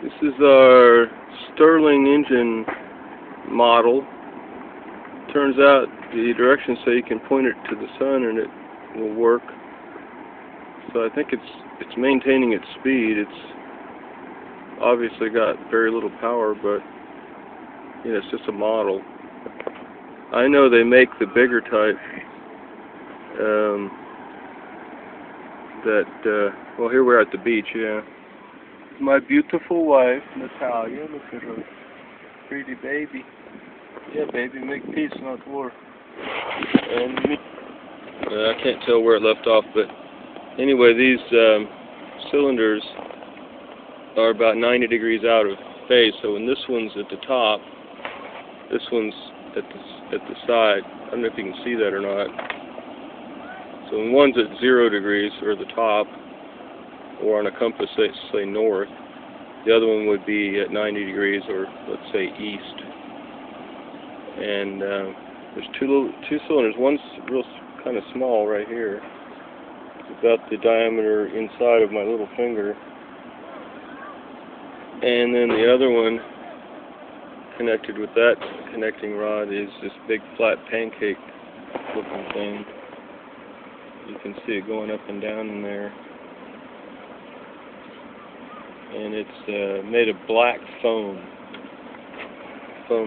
This is our STIRLING engine model. Turns out the directions say you can point it to the sun and it will work. So I think it's maintaining its speed. It's obviously got very little power, but you know, it's just a model. I know they make the bigger type well, here we're at the beach, yeah. My beautiful wife, Natalia, look at her pretty baby. Yeah, baby, make peace, not war. And me. I can't tell where it left off, but anyway, these cylinders are about 90 degrees out of phase. So when this one's at the top, this one's at the side. I don't know if you can see that or not. So when one's at 0 degrees, or the top, or on a compass, say north, the other one would be at 90 degrees, or let's say east. And there's two cylinders. One's real kind of small right here. It's about the diameter inside of my little finger. And then the other one, connected with that connecting rod, is this big flat pancake looking thing. You can see it going up and down in there. And it's made of black foam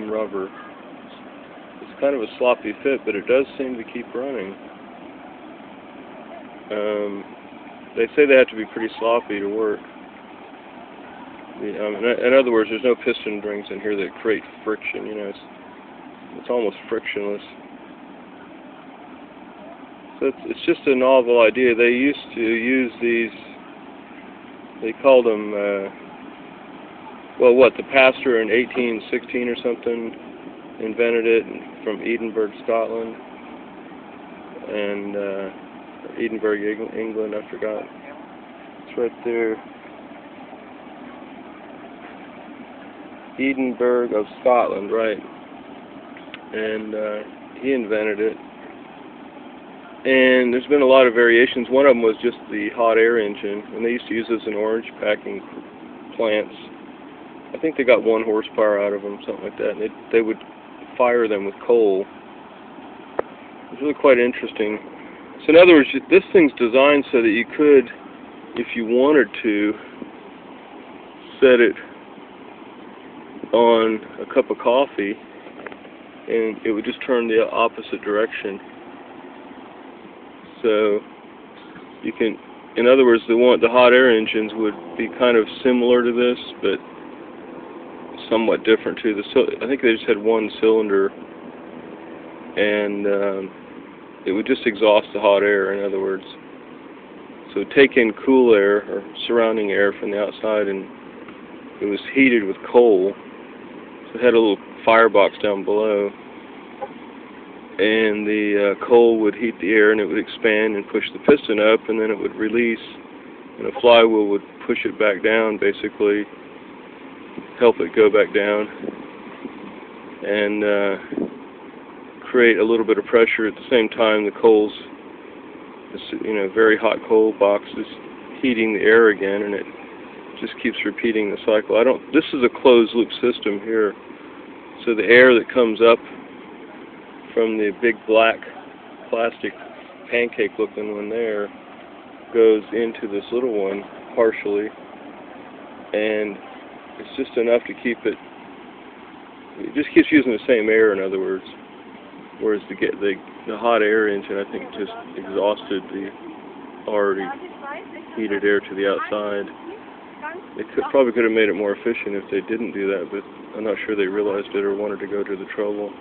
rubber. It's kind of a sloppy fit, but it does seem to keep running. They say they have to be pretty sloppy to work. In other words, there's no piston rings in here that create friction. You know, it's almost frictionless. So it's just a novel idea. They used to use these. They called them, the pastor in 1816 or something invented it from Edinburgh, Scotland, and Edinburgh, England, I forgot. It's right there. Edinburgh of Scotland, right. And he invented it. And there's been a lot of variations. One of them was just the hot air engine, and they used to use this in orange packing plants. I think they got 1 horsepower out of them, something like that, and they would fire them with coal. It's really quite interesting. So in other words, this thing's designed so that you could, if you wanted to, set it on a cup of coffee, and it would just turn the opposite direction. So you can, in other words, the hot air engines would be kind of similar to this, but somewhat different too. I think they just had 1 cylinder, and it would just exhaust the hot air, in other words. So take in cool air, or surrounding air from the outside, and it was heated with coal. So it had a little firebox down below. And the coal would heat the air, and it would expand and push the piston up, and then it would release, and a flywheel would push it back down, basically help it go back down, and create a little bit of pressure. At the same time, the coal's, very hot coal box is heating the air again, and it just keeps repeating the cycle. This is a closed loop system here, so the air that comes up from the big black plastic pancake looking one there goes into this little one partially, and it's just enough to keep it just keeps using the same air, in other words, whereas the hot air engine, I think, just exhausted the already heated air to the outside. They probably could have made it more efficient if they didn't do that, but I'm not sure they realized it or wanted to go to the trouble.